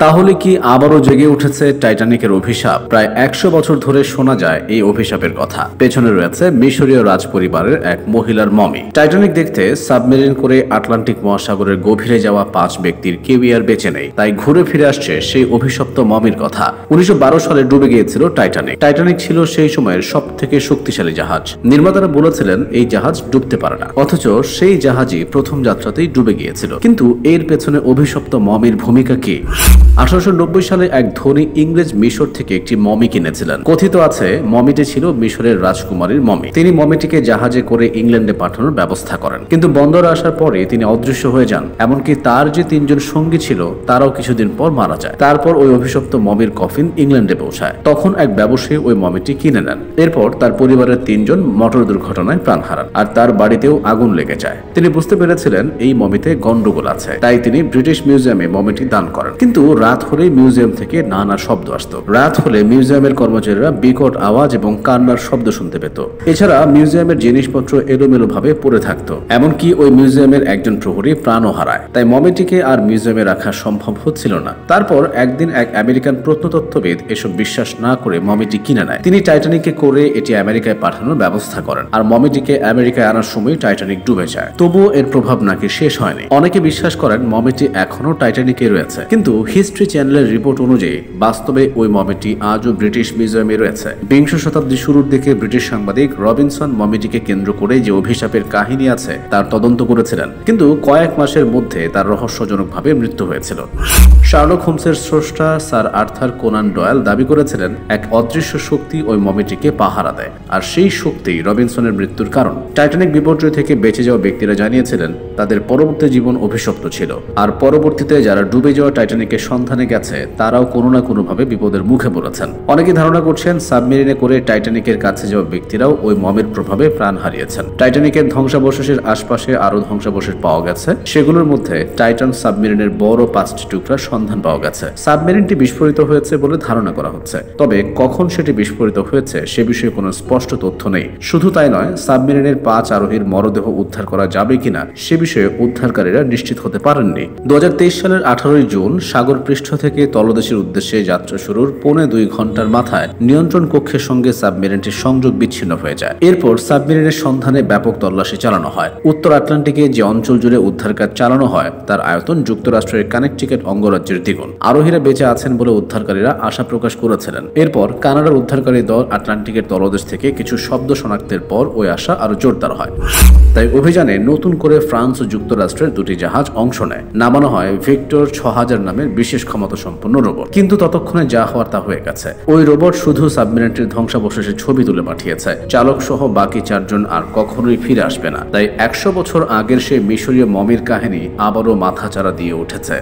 তাহলে কি আবারও জেগে উঠেছে টাইটানিকের অভিশাপ? প্রায় 100 বছর ধরে শোনা যায় এই অভিশাপের কথা। পেছনে রয়েছে মিশরীয় রাজ পরিবারের এক মহিলার মমি। টাইটানিক দেখতে সাবমেরিন করে আটলান্টিক মহাসাগরের গভীরে যাওয়া 5 ব্যক্তির কেউই আর বেঁচে নেই। তাই ঘুরে ফিরে আসছে সেই অভিশপ্ত মমির কথা। 1912 সালে ডুবে গিয়েছিল টাইটানিক। টাইটানিক ছিল সেই সময়ের সবথেকে শক্তিশালী জাহাজ। নির্মাতারা বলেছিলেন এই জাহাজ ডুবতে পারে না, অথচ সেই জাহাজই প্রথম যাত্রাতেই ডুবে গিয়েছিল। কিন্তু এর পেছনে অভিশপ্ত মমির ভূমিকা কি? 1890 সালে এক ধনী ইংরেজ মিশর থেকে একটি মমি কিনেছিলেন। কথিত আছে মমিটি ছিল মিশরের রাজকুমারীর মমি। তিনি মমিটিকে জাহাজে করে ইংল্যান্ডে পাঠানোর ব্যবস্থা করেন, কিন্তু বন্দরে আসার পরে তিনি অদৃশ্য হয়ে যান। এমনকি তার যে 3 জন সঙ্গী ছিল তারাও কিছুদিন পর মারা যায়। তারপর ওই অভিশপ্ত মমির কফিন ইংল্যান্ডে পৌঁছায়। তখন এক ব্যবসায়ী ওই মমিটি কিনে নেন। এরপর তার পরিবারের 3 জন মোটর দুর্ঘটনায় প্রাণ হারান, আর তার বাড়িতেও আগুন লেগে যায়। তিনি বুঝতে পেরেছিলেন এই মমিতে গন্ডগোল আছে, তাই তিনি ব্রিটিশ মিউজিয়ামে মমিটি দান করেন। কিন্তু রাত হলেই মিউজিয়াম থেকে নানা শব্দ আসত। রাত হলে মিউজিয়ামের কর্মচারীরা বিকট আওয়াজ এবং কান্নার শব্দ শুনতে পেত। এছাড়া মিউজিয়ামের জিনিসপত্র এলোমেলো ভাবে পড়ে থাকতো। এমনকি ওই মিউজিয়ামের একজন প্রহরী প্রাণও হারায়। তাই মমিটিকে আর মিউজিয়ামে রাখা সম্ভব হচ্ছিল না। তারপর একদিন এক আমেরিকান প্রত্নতত্ত্ববিদ এসব বিশ্বাস না করে মমিটি কিনে নেয়। তিনি টাইটানিকে করে এটি আমেরিকায় পাঠানোর ব্যবস্থা করেন, আর মমিটিকে আমেরিকায় আনার সময় টাইটানিক ডুবে যায়। তবুও এর প্রভাব নাকি শেষ হয়নি। অনেকে বিশ্বাস করেন মমিটি এখনো টাইটানিকে রয়েছে, কিন্তু হিস্ট্রি চ্যানেলের রিপোর্ট অনুযায়ী বাস্তবে ওই মমিটি আজও ব্রিটিশ মিউজিয়ামে রয়েছে। 20 শতাব্দীর শুরুর দিকে ব্রিটিশ সাংবাদিক রবিনসন মমিটিকে কেন্দ্র করে যে অভিশাপের কাহিনী আছে তার তদন্ত করেছিলেন, কিন্তু কয়েক মাসের মধ্যে তার রহস্যজনকভাবে মৃত্যু হয়েছিল। শার্লক হোমসের স্রষ্টা স্যার আর্থার কোনান ডয়েল দাবি করেছিলেন এক অদৃশ্য শক্তি ওই মমিটিকে পাহারা দেয়, আর সেই শক্তি রবিনসনের মৃত্যুর কারণ। টাইটানিক বিপর্যয় থেকে বেঁচে যাওয়া ব্যক্তিরা জানিয়েছিলেন তাদের পরবর্তী জীবন অভিশপ্ত ছিল, আর পরবর্তীতে যারা ডুবে যাওয়া টাইটানিকের সন্ধানে গেছে তারাও কোনো না কোনোভাবে বিপদের মুখে পড়েছেন। অনেকে ধারণা করছেন সাবমেরিনে করে টাইটানিকের কাছে যাওয়া ব্যক্তিরাও ওই মমির প্রভাবে প্রাণ হারিয়েছেন। টাইটানিকের ধ্বংসাবশেষের আশপাশে আরো ধ্বংসাবশেষ পাওয়া গেছে। সেগুলোর মধ্যে টাইটান সাবমেরিনের বড় 5টি টুকরার সন্ধান পাওয়া গেছে। সাবমেরিনটি বিস্ফোরিত হয়েছে বলে ধারণা করা হচ্ছে, তবে কখন সেটি বিস্ফোরিত হয়েছে সে বিষয়ে কোনো স্পষ্ট তথ্য নেই। শুধু তাই নয়, সাবমেরিনের 5 আরোহীর মরদেহ উদ্ধার করা যাবে কিনা সে বিষয়ে উদ্ধারকারীরা নিশ্চিত হতে পারেননি। 2023 সালের 18 জুন সাগর পৃষ্ঠ থেকে তলদেশের উদ্দেশ্যে যাত্রা শুরুর 1.25 ঘন্টার মাথায় নিয়ন্ত্রণ কক্ষের সঙ্গে সাবমেরিনটির সংযোগ বিচ্ছিন্ন হয়ে যায়। এরপর সাবমেরিনের সন্ধানে ব্যাপক তল্লাশি চালানো হয়। উত্তর আটলান্টিকে যে অঞ্চল জুড়ে উদ্ধার কাজ চালানো হয় তার আয়তন যুক্তরাষ্ট্রের কানেকটিকাট অঙ্গরাজ্যের দ্বিগুণ। আরোহীরা বেঁচে আছেন বলে উদ্ধারকারীরা আশা প্রকাশ করেছিলেন। এরপর কানাডার উদ্ধারকারী দল আটলান্টিকের তলদেশ থেকে কিছু শব্দ শনাক্তের পর ওই আশা আরো জোরদার হয়। তাই অভিযানে নতুন করে ফ্রান্স ও যুক্তরাষ্ট্রের 2টি জাহাজ অংশ নেয়। নামানো হয় ভিক্টর 6000 নামের বিশেষ ক্ষমতা সম্পন্ন রোবট। কিন্তু ততক্ষণে যা হওয়ার তা হয়ে গেছে। ওই রোবট শুধু সাবমেরিনটির ধ্বংসাবশেষের ছবি তুলে পাঠিয়েছে। চালক সহ বাকি 4 জন আর কখনোই ফিরে আসবে না। তাই 100 বছর আগের সেই মিশরীয় মমির কাহিনী আবারও মাথাচাড়া দিয়ে উঠেছে।